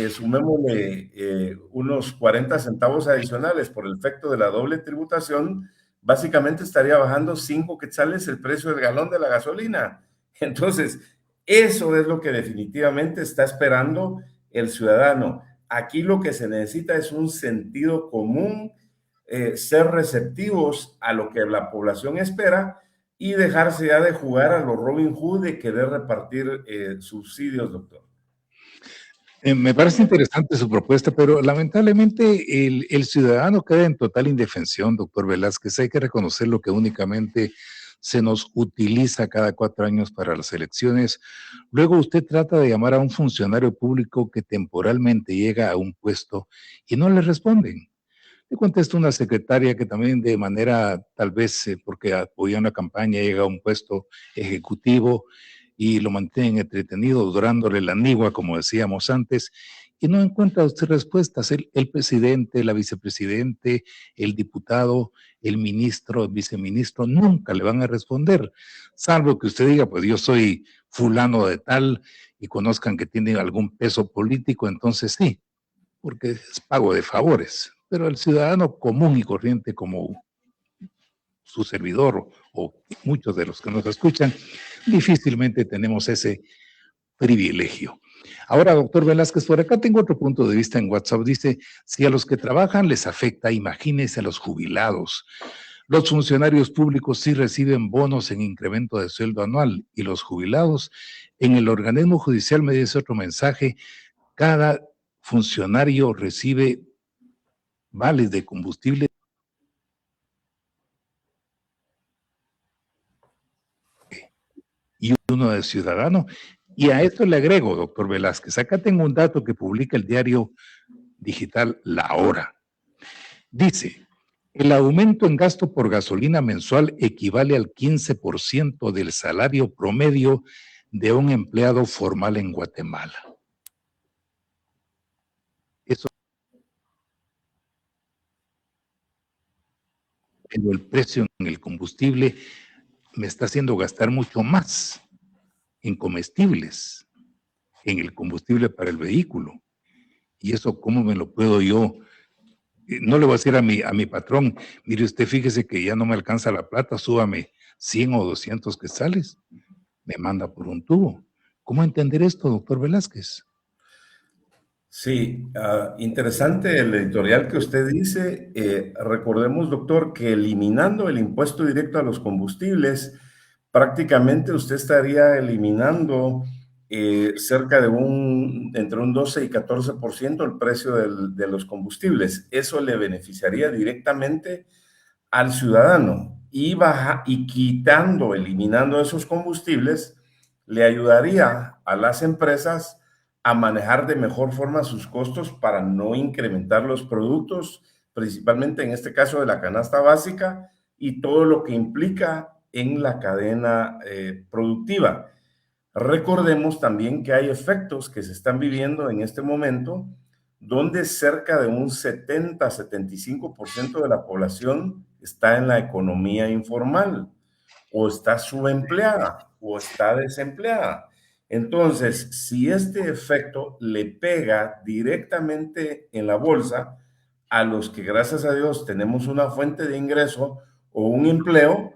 sumémosle unos 40 centavos adicionales por el efecto de la doble tributación, básicamente estaría bajando 5 quetzales el precio del galón de la gasolina. Entonces, eso es lo que definitivamente está esperando el ciudadano. Aquí lo que se necesita es un sentido común, ser receptivos a lo que la población espera y dejarse ya de jugar a los Robin Hood de querer repartir subsidios, doctor. Me parece interesante su propuesta, pero lamentablemente el ciudadano queda en total indefensión, doctor Velázquez. Hay que reconocer lo que únicamente se nos utiliza cada 4 años para las elecciones. Luego usted trata de llamar a un funcionario público que temporalmente llega a un puesto y no le responden. Le contesta una secretaria que también de manera, tal vez porque apoya una campaña, llega a un puesto ejecutivo y lo mantienen entretenido, dorándole la nigua, como decíamos antes, y no encuentra usted respuestas. El presidente, la vicepresidente, el diputado, el ministro, el viceministro, nunca le van a responder, salvo que usted diga, pues yo soy fulano de tal, y conozcan que tiene algún peso político, entonces sí, porque es pago de favores. Pero el ciudadano común y corriente como su servidor o muchos de los que nos escuchan, difícilmente tenemos ese privilegio. Ahora, doctor Velázquez, por acá tengo otro punto de vista en WhatsApp. Dice, si a los que trabajan les afecta, imagínense a los jubilados. Los funcionarios públicos sí reciben bonos en incremento de sueldo anual y los jubilados, en el organismo judicial me dice otro mensaje, cada funcionario recibe vales de combustible y uno de ciudadano. Y a esto le agrego, doctor Velázquez, acá tengo un dato que publica el diario digital La Hora. Dice, el aumento en gasto por gasolina mensual equivale al 15% del salario promedio de un empleado formal en Guatemala. Eso, pero el precio en el combustible me está haciendo gastar mucho más en comestibles, en el combustible para el vehículo. Y eso, ¿cómo me lo puedo yo? No le voy a decir a mi patrón, mire usted, fíjese que ya no me alcanza la plata, súbame 100 o 200 quetzales. Me manda por un tubo. ¿Cómo entender esto, doctor Velázquez? Sí, interesante el editorial que usted dice. Recordemos, doctor, que eliminando el impuesto directo a los combustibles, prácticamente usted estaría eliminando cerca de entre un 12 y 14% el precio de los combustibles. Eso le beneficiaría directamente al ciudadano y quitando, eliminando esos combustibles, le ayudaría a las empresas a manejar de mejor forma sus costos para no incrementar los productos, principalmente en este caso de la canasta básica y todo lo que implica en la cadena productiva. Recordemos también que hay efectos que se están viviendo en este momento donde cerca de un 70-75% de la población está en la economía informal o está subempleada o está desempleada. Entonces, si este efecto le pega directamente en la bolsa a los que, gracias a Dios, tenemos una fuente de ingreso o un empleo,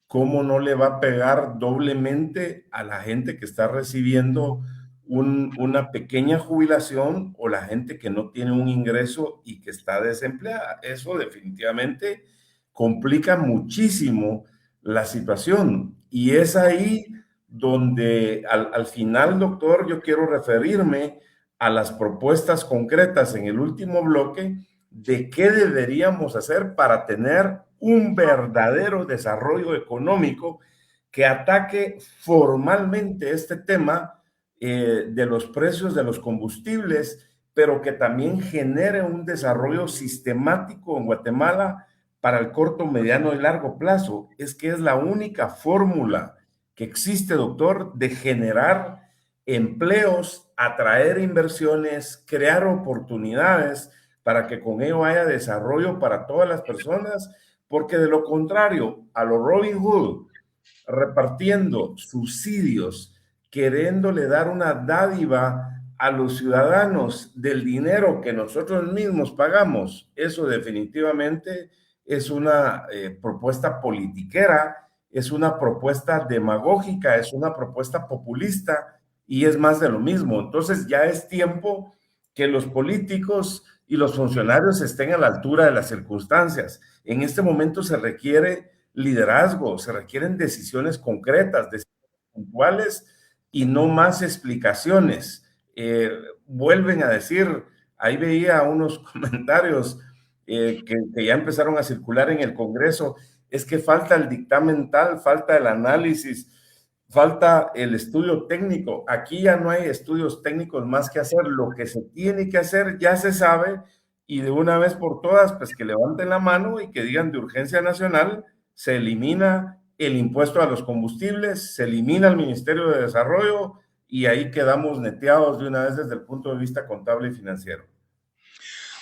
¿cómo no le va a pegar doblemente a la gente que está recibiendo una pequeña jubilación o la gente que no tiene un ingreso y que está desempleada? Eso definitivamente complica muchísimo la situación. Y es ahí donde al final, doctor, yo quiero referirme a las propuestas concretas en el último bloque de qué deberíamos hacer para tener un verdadero desarrollo económico que ataque formalmente este tema de los precios de los combustibles, pero que también genere un desarrollo sistemático en Guatemala para el corto, mediano y largo plazo. Es que es la única fórmula que existe, doctor, de generar empleos, atraer inversiones, crear oportunidades para que con ello haya desarrollo para todas las personas, porque de lo contrario, a lo Robin Hood, repartiendo subsidios, queriéndole dar una dádiva a los ciudadanos del dinero que nosotros mismos pagamos, eso definitivamente es una propuesta politiquera, es una propuesta demagógica, es una propuesta populista y es más de lo mismo. Entonces ya es tiempo que los políticos y los funcionarios estén a la altura de las circunstancias. En este momento se requiere liderazgo, se requieren decisiones concretas, decisiones puntuales y no más explicaciones. Vuelven a decir, ahí veía unos comentarios que ya empezaron a circular en el Congreso, es que falta el dictamen tal, falta el análisis, falta el estudio técnico. Aquí ya no hay estudios técnicos más que hacer. Lo que se tiene que hacer ya se sabe y de una vez por todas, pues que levanten la mano y que digan de urgencia nacional, se elimina el impuesto a los combustibles, se elimina el Ministerio de Desarrollo y ahí quedamos neteados de una vez desde el punto de vista contable y financiero.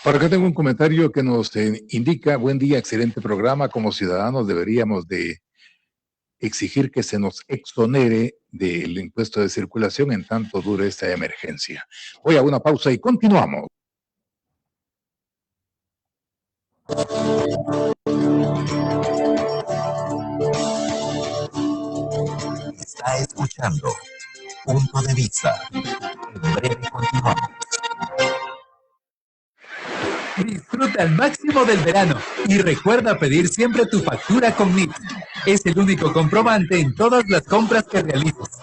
Por acá tengo un comentario que nos indica, buen día, excelente programa. Como ciudadanos deberíamos de exigir que se nos exonere del impuesto de circulación en tanto dure esta emergencia. Voy a una pausa y continuamos. Está escuchando Punto de Vista. En breve continuamos. Disfruta al máximo del verano y recuerda pedir siempre tu factura con NIT. Es el único comprobante en todas las compras que realizas.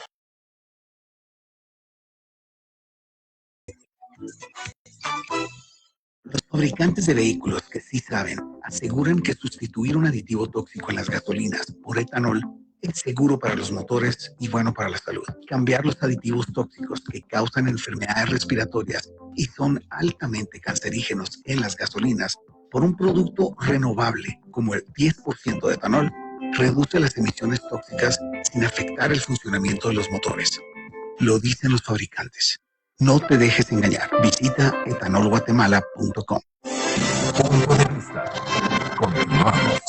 Los fabricantes de vehículos que sí saben aseguran que sustituir un aditivo tóxico en las gasolinas por etanol es seguro para los motores y bueno para la salud. Cambiar los aditivos tóxicos que causan enfermedades respiratorias y son altamente cancerígenos en las gasolinas por un producto renovable como el 10% de etanol reduce las emisiones tóxicas sin afectar el funcionamiento de los motores. Lo dicen los fabricantes. No te dejes engañar. Visita etanolguatemala.com. Punto de Vista. Continuamos.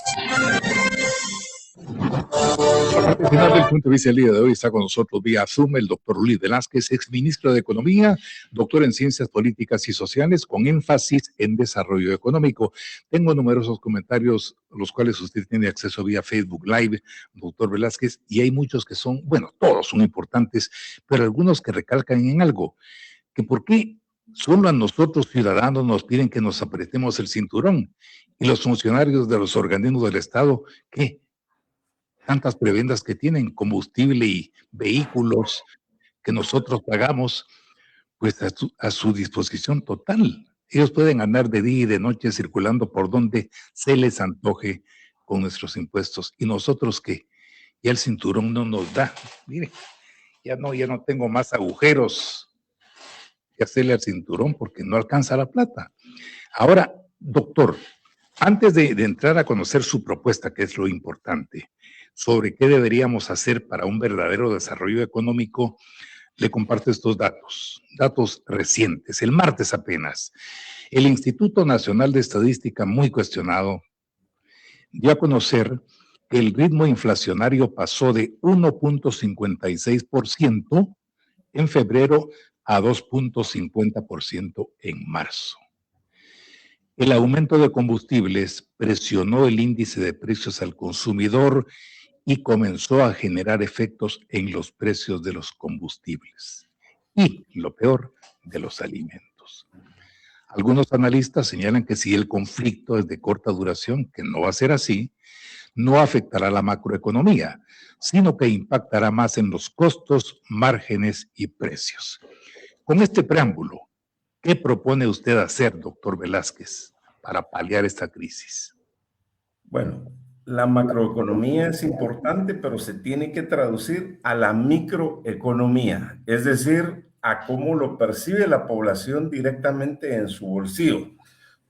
Al final del punto de vista del día de hoy está con nosotros vía Zoom el doctor Luis Velázquez, exministro de Economía, doctor en Ciencias Políticas y Sociales, con énfasis en desarrollo económico. Tengo numerosos comentarios, los cuales usted tiene acceso vía Facebook Live, doctor Velázquez, y hay muchos que son, bueno, todos son importantes, pero algunos que recalcan en algo, que por qué solo a nosotros ciudadanos nos piden que nos apretemos el cinturón, y los funcionarios de los organismos del Estado, ¿qué? Tantas prebendas que tienen, combustible y vehículos que nosotros pagamos, pues a su disposición total. Ellos pueden andar de día y de noche circulando por donde se les antoje con nuestros impuestos. ¿Y nosotros qué? Ya el cinturón no nos da. Mire, ya no tengo más agujeros que hacerle al cinturón porque no alcanza la plata. Ahora, doctor, antes de entrar a conocer su propuesta, que es lo importante, sobre qué deberíamos hacer para un verdadero desarrollo económico, le comparto estos datos recientes. El martes apenas, el Instituto Nacional de Estadística, muy cuestionado, dio a conocer que el ritmo inflacionario pasó de 1.56% en febrero a 2.50% en marzo. El aumento de combustibles presionó el índice de precios al consumidor y comenzó a generar efectos en los precios de los combustibles y, lo peor, de los alimentos. Algunos analistas señalan que si el conflicto es de corta duración, que no va a ser así, no afectará la macroeconomía, sino que impactará más en los costos, márgenes y precios. Con este preámbulo, ¿qué propone usted hacer, doctor Velázquez, para paliar esta crisis? Bueno, la macroeconomía es importante, pero se tiene que traducir a la microeconomía, es decir, a cómo lo percibe la población directamente en su bolsillo,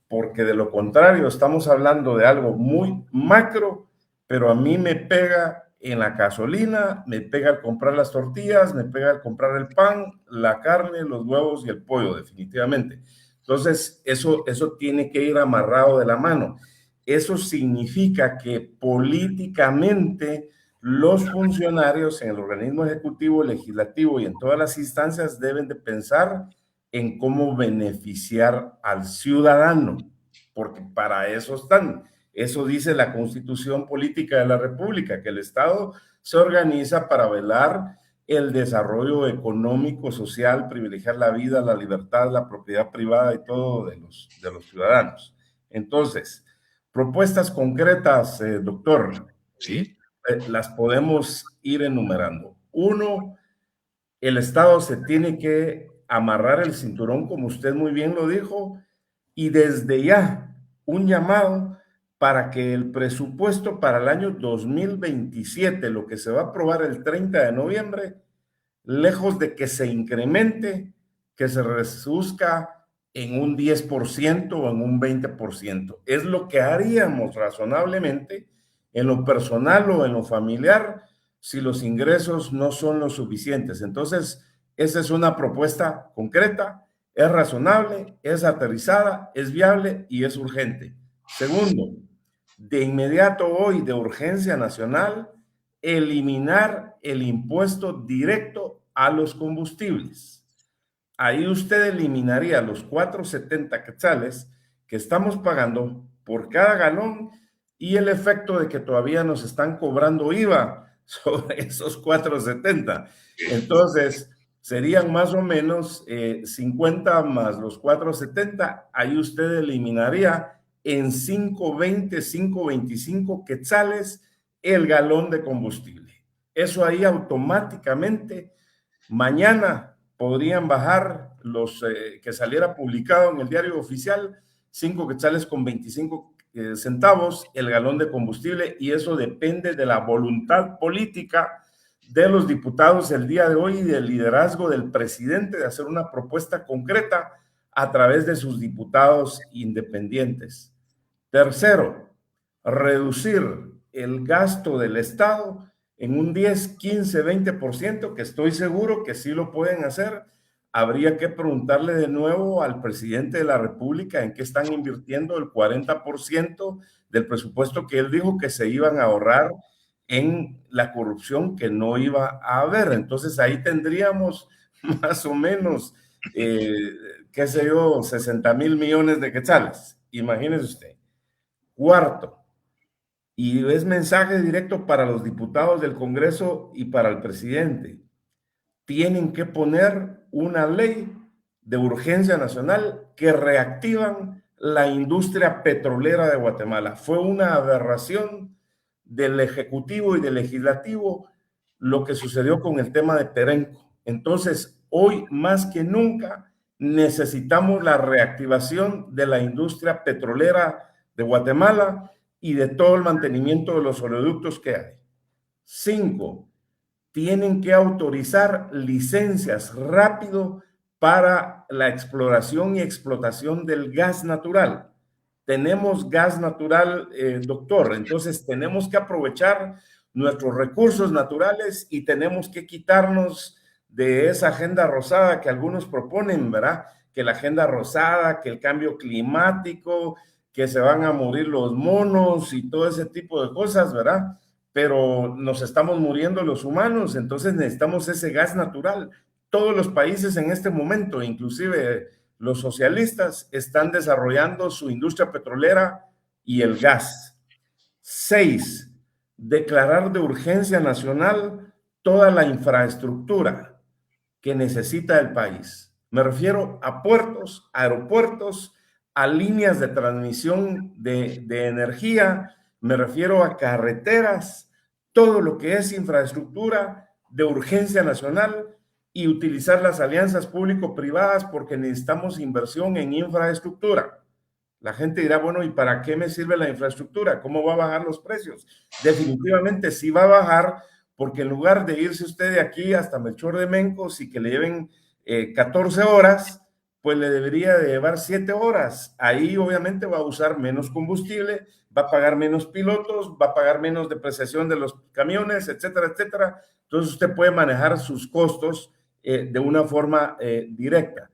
porque de lo contrario estamos hablando de algo muy macro, pero a mí me pega en la gasolina, me pega al comprar las tortillas, me pega al comprar el pan, la carne, los huevos y el pollo, definitivamente. Entonces, eso tiene que ir amarrado de la mano. Eso significa que políticamente los funcionarios en el organismo ejecutivo, legislativo y en todas las instancias deben de pensar en cómo beneficiar al ciudadano, porque para eso están. Eso dice la Constitución Política de la República, que el Estado se organiza para velar el desarrollo económico, social, privilegiar la vida, la libertad, la propiedad privada y todo de los ciudadanos. Entonces, propuestas concretas, doctor. Sí. Las podemos ir enumerando. Uno, el Estado se tiene que amarrar el cinturón, como usted muy bien lo dijo, y desde ya un llamado para que el presupuesto para el año 2027, lo que se va a aprobar el 30 de noviembre, lejos de que se incremente, que se reduzca en un 10% o en un 20%. Es lo que haríamos razonablemente en lo personal o en lo familiar si los ingresos no son lo suficientes. Entonces, esa es una propuesta concreta, es razonable, es aterrizada, es viable y es urgente. Segundo, de inmediato hoy, de urgencia nacional, eliminar el impuesto directo a los combustibles. Ahí usted eliminaría los 4.70 quetzales que estamos pagando por cada galón y el efecto de que todavía nos están cobrando IVA sobre esos 4.70. Entonces, serían más o menos 50 más los 4.70. Ahí usted eliminaría en 5.20, 5.25 quetzales el galón de combustible. Eso ahí automáticamente, mañana podrían bajar los que saliera publicado en el diario oficial, 5 quetzales con 25 centavos el galón de combustible, y eso depende de la voluntad política de los diputados el día de hoy y del liderazgo del presidente de hacer una propuesta concreta a través de sus diputados independientes. Tercero, reducir el gasto del Estado en un 10, 15, 20%, que estoy seguro que sí lo pueden hacer. Habría que preguntarle de nuevo al presidente de la República en qué están invirtiendo el 40% del presupuesto que él dijo que se iban a ahorrar en la corrupción que no iba a haber. Entonces ahí tendríamos más o menos, qué sé yo, 60,000 millones de quetzales. Imagínese usted. Cuarto, y es mensaje directo para los diputados del Congreso y para el presidente, tienen que poner una ley de urgencia nacional que reactivan la industria petrolera de Guatemala. Fue una aberración del Ejecutivo y del Legislativo lo que sucedió con el tema de Perenco. Entonces, hoy más que nunca necesitamos la reactivación de la industria petrolera de Guatemala y de todo el mantenimiento de los oleoductos que hay. 5, tienen que autorizar licencias rápido para la exploración y explotación del gas natural. Tenemos gas natural, doctor, entonces tenemos que aprovechar nuestros recursos naturales y tenemos que quitarnos de esa agenda rosada que algunos proponen, ¿verdad? Que la agenda rosada, que el cambio climático, que se van a morir los monos y todo ese tipo de cosas, ¿verdad? Pero nos estamos muriendo los humanos, entonces necesitamos ese gas natural. todos los países en este momento, inclusive los socialistas, están desarrollando su industria petrolera y el gas. 6, declarar de urgencia nacional toda la infraestructura que necesita el país. Me refiero a puertos, aeropuertos, a líneas de transmisión de energía, me refiero a carreteras, todo lo que es infraestructura de urgencia nacional y utilizar las alianzas público-privadas porque necesitamos inversión en infraestructura. La gente dirá, bueno, ¿y para qué me sirve la infraestructura? ¿Cómo va a bajar los precios? Definitivamente sí va a bajar, porque en lugar de irse usted de aquí hasta Melchor de Mencos y que le lleven 14 horas, pues le debería de llevar 7 horas. Ahí obviamente va a usar menos combustible, va a pagar menos pilotos, va a pagar menos depreciación de los camiones, etcétera, etcétera. Entonces usted puede manejar sus costos de una forma directa.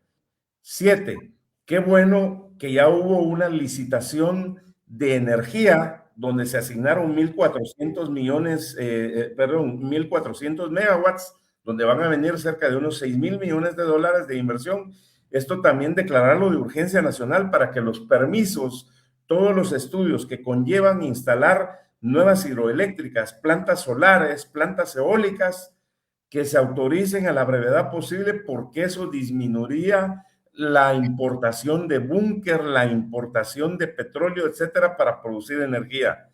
7, qué bueno que ya hubo una licitación de energía donde se asignaron 1.400 millones, 1.400 megawatts, donde van a venir cerca de unos 6.000 millones de dólares de inversión. Esto también declararlo de urgencia nacional para que los permisos, todos los estudios que conllevan instalar nuevas hidroeléctricas, plantas solares, plantas eólicas, que se autoricen a la brevedad posible, porque eso disminuiría la importación de búnker, la importación de petróleo, etcétera, para producir energía.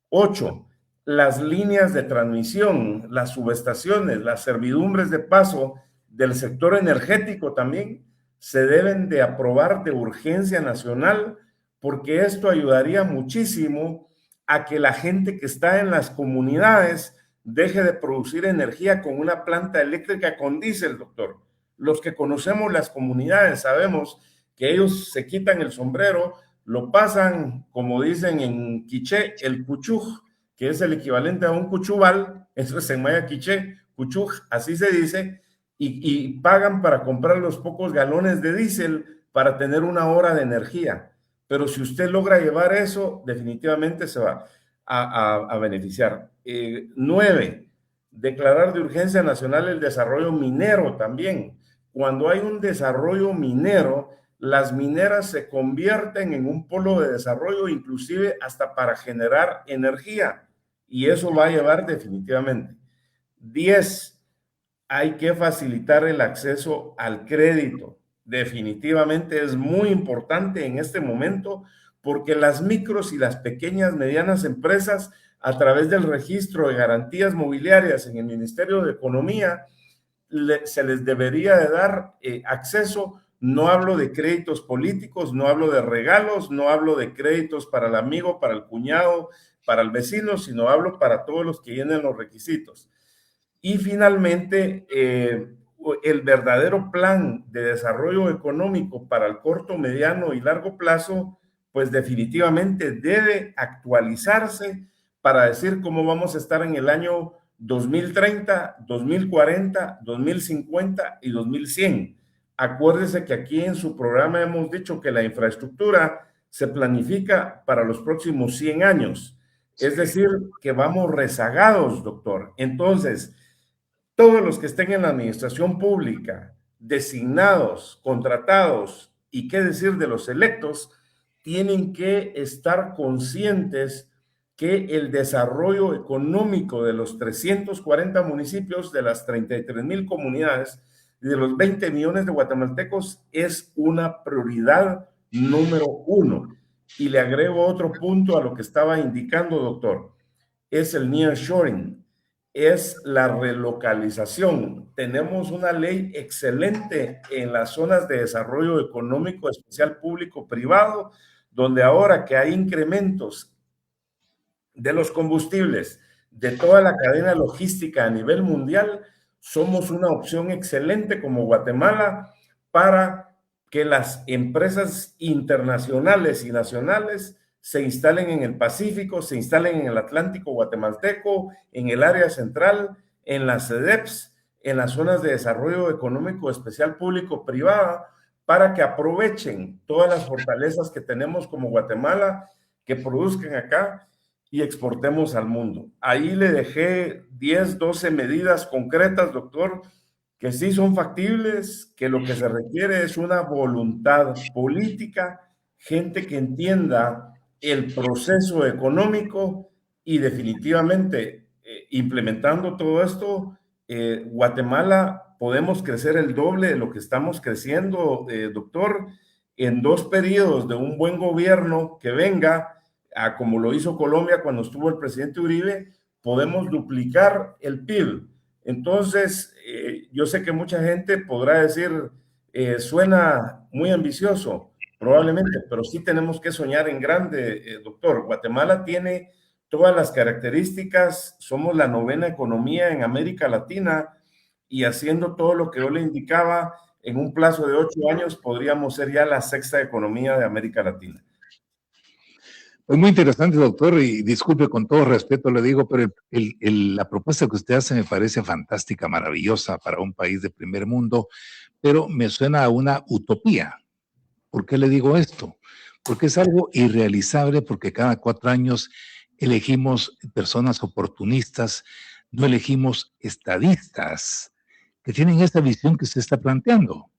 8, las líneas de transmisión, las subestaciones, las servidumbres de paso del sector energético también se deben de aprobar de urgencia nacional, porque esto ayudaría muchísimo a que la gente que está en las comunidades deje de producir energía con una planta eléctrica con diésel, doctor. Los que conocemos las comunidades sabemos que ellos se quitan el sombrero, lo pasan, como dicen en quiché, el cuchuj, que es el equivalente a un cuchubal, eso es en maya quiché, cuchuj, así se dice, y pagan para comprar los pocos galones de diésel para tener una hora de energía. Pero si usted logra llevar eso, definitivamente se va a beneficiar. 9, declarar de urgencia nacional el desarrollo minero también. Cuando hay un desarrollo minero, las mineras se convierten en un polo de desarrollo, inclusive hasta para generar energía, y eso va a llevar definitivamente. 10, hay que facilitar el acceso al crédito. Definitivamente es muy importante en este momento, porque las micros y las pequeñas, medianas empresas, a través del registro de garantías mobiliarias en el Ministerio de Economía, se les debería de dar acceso. No hablo de créditos políticos, no hablo de regalos, no hablo de créditos para el amigo, para el cuñado, para el vecino, sino hablo para todos los que llenen los requisitos. Y finalmente, el verdadero plan de desarrollo económico para el corto, mediano y largo plazo, pues definitivamente debe actualizarse para decir cómo vamos a estar en el año 2030, 2040, 2050 y 2100. Acuérdese que aquí en su programa hemos dicho que la infraestructura se planifica para los próximos 100 años. Es decir, que vamos rezagados, doctor. Entonces, todos los que estén en la administración pública, designados, contratados, y qué decir de los electos, tienen que estar conscientes que el desarrollo económico de los 340 municipios, de las 33,000 comunidades y de los 20 millones de guatemaltecos es una prioridad número 1. Y le agrego otro punto a lo que estaba indicando, doctor, es el nearshoring, es la relocalización. Tenemos una ley excelente en las zonas de desarrollo económico especial público-privado, donde ahora que hay incrementos de los combustibles, de toda la cadena logística a nivel mundial, somos una opción excelente como Guatemala para que las empresas internacionales y nacionales se instalen en el Pacífico, se instalen en el Atlántico guatemalteco, en el área central, en las CEDEPs, en las zonas de desarrollo económico especial público-privada, para que aprovechen todas las fortalezas que tenemos como Guatemala, que produzcan acá y exportemos al mundo. Ahí le dejé 10, 12 medidas concretas, doctor, que sí son factibles, que lo que se requiere es una voluntad política, gente que entienda el proceso económico y definitivamente implementando todo esto, Guatemala podemos crecer el doble de lo que estamos creciendo, doctor, en 2 periodos de un buen gobierno que venga, como lo hizo Colombia cuando estuvo el presidente Uribe, podemos duplicar el PIB. Entonces, yo sé que mucha gente podrá decir, suena muy ambicioso, probablemente, pero sí tenemos que soñar en grande, doctor. Guatemala tiene todas las características, somos la 9ª economía en América Latina y haciendo todo lo que yo le indicaba, en un plazo de 8 años podríamos ser ya la 6ª economía de América Latina. Pues muy interesante, doctor, y disculpe con todo respeto le digo, pero la propuesta que usted hace me parece fantástica, maravillosa para un país de primer mundo, pero me suena a una utopía. ¿Por qué le digo esto? Porque es algo irrealizable, porque cada 4 años elegimos personas oportunistas, no elegimos estadistas que tienen esta visión que se está planteando.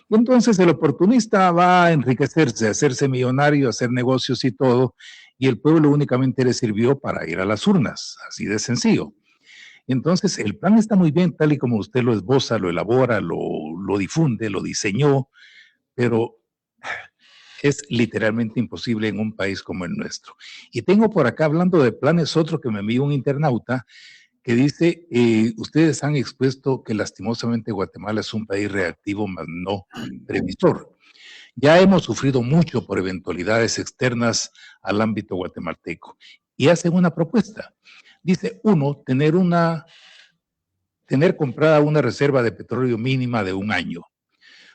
Y entonces el oportunista va a enriquecerse, a hacerse millonario, a hacer negocios y todo, y el pueblo únicamente le sirvió para ir a las urnas, así de sencillo. Entonces el plan está muy bien, tal y como usted lo esboza, lo elabora, lo difunde, lo diseñó, pero es literalmente imposible en un país como el nuestro. Y tengo por acá, hablando de planes, otro que me envió un internauta, que dice, ustedes han expuesto que lastimosamente Guatemala es un país reactivo, mas no previsor. Ya hemos sufrido mucho por eventualidades externas al ámbito guatemalteco. Y hacen una propuesta. Dice, 1, tener comprada una reserva de petróleo mínima de 1 año.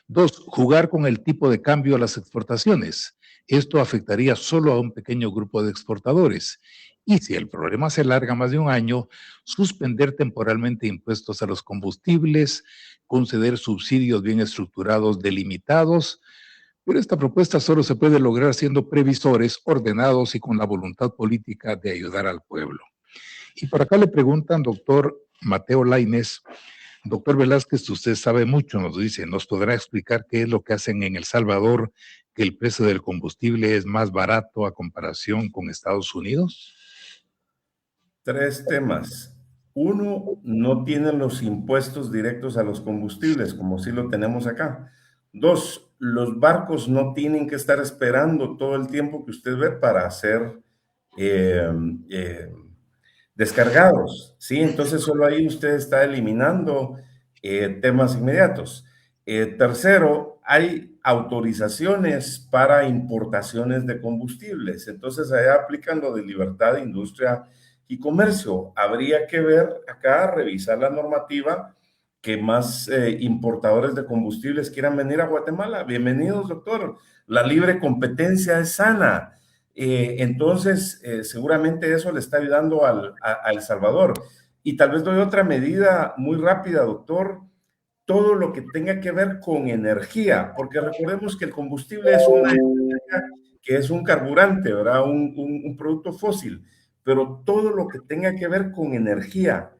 2, jugar con el tipo de cambio a las exportaciones. Esto afectaría solo a un pequeño grupo de exportadores. Y si el problema se alarga más de 1 año, suspender temporalmente impuestos a los combustibles, conceder subsidios bien estructurados, delimitados. Pero esta propuesta solo se puede lograr siendo previsores, ordenados y con la voluntad política de ayudar al pueblo. Y por acá le preguntan, doctor Mateo Lainez, doctor Velázquez, usted sabe mucho, nos dice, ¿nos podrá explicar qué es lo que hacen en El Salvador, que el precio del combustible es más barato a comparación con Estados Unidos? 3 temas. 1, no tienen los impuestos directos a los combustibles, como sí lo tenemos acá. 2, los barcos no tienen que estar esperando todo el tiempo que usted ve para ser descargados, ¿sí? Entonces solo ahí usted está eliminando temas inmediatos. Tercero, hay autorizaciones para importaciones de combustibles. Entonces allá aplican lo de libertad de industria y comercio. Habría que ver acá, revisar la normativa, que más importadores de combustibles quieran venir a Guatemala. Bienvenidos, doctor. La libre competencia es sana. Entonces, seguramente eso le está ayudando a El Salvador. Y tal vez doy otra medida muy rápida, doctor. Todo lo que tenga que ver con energía, porque recordemos que el combustible es una energía que es un carburante, ¿verdad? Un producto fósil. Pero todo lo que tenga que ver con energía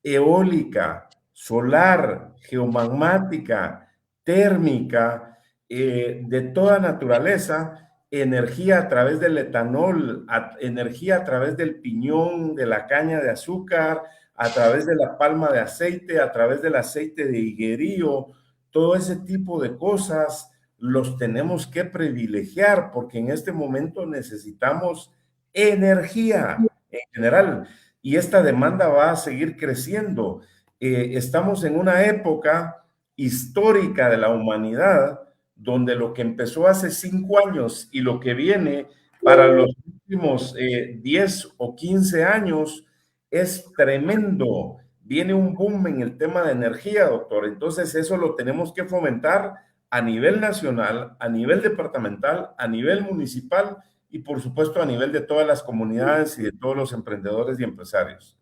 eólica, solar, geomagmática, térmica, de toda naturaleza, energía a través del etanol, energía a través del piñón, de la caña de azúcar, a través de la palma de aceite, a través del aceite de higuerío, todo ese tipo de cosas los tenemos que privilegiar porque en este momento necesitamos energía en general y esta demanda va a seguir creciendo. Estamos en una época histórica de la humanidad donde lo que empezó hace 5 años y lo que viene para los últimos 10 o 15 años es tremendo. Viene un boom en el tema de energía, doctor. Entonces eso lo tenemos que fomentar a nivel nacional, a nivel departamental, a nivel municipal y por supuesto a nivel de todas las comunidades y de todos los emprendedores y empresarios.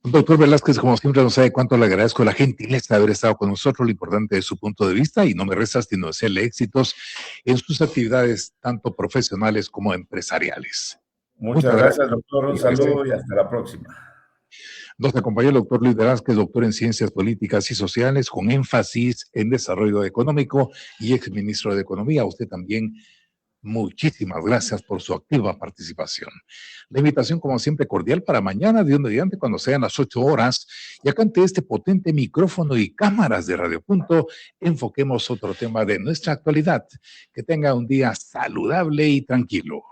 Doctor Velázquez, como siempre, no sabe cuánto le agradezco la gentileza de haber estado con nosotros, lo importante de su punto de vista, y no me resta sino desearle éxitos en sus actividades, tanto profesionales como empresariales. Muchas gracias, doctor. Un saludo y hasta la próxima. Nos acompañó el doctor Luis Velázquez, doctor en Ciencias Políticas y Sociales, con énfasis en desarrollo económico y exministro de Economía. Usted también, muchísimas gracias por su activa participación. La invitación, como siempre, cordial para mañana, Dios mediante, cuando sean las 8 horas, y acá ante este potente micrófono y cámaras de Radio Punto, enfoquemos otro tema de nuestra actualidad. Que tenga un día saludable y tranquilo.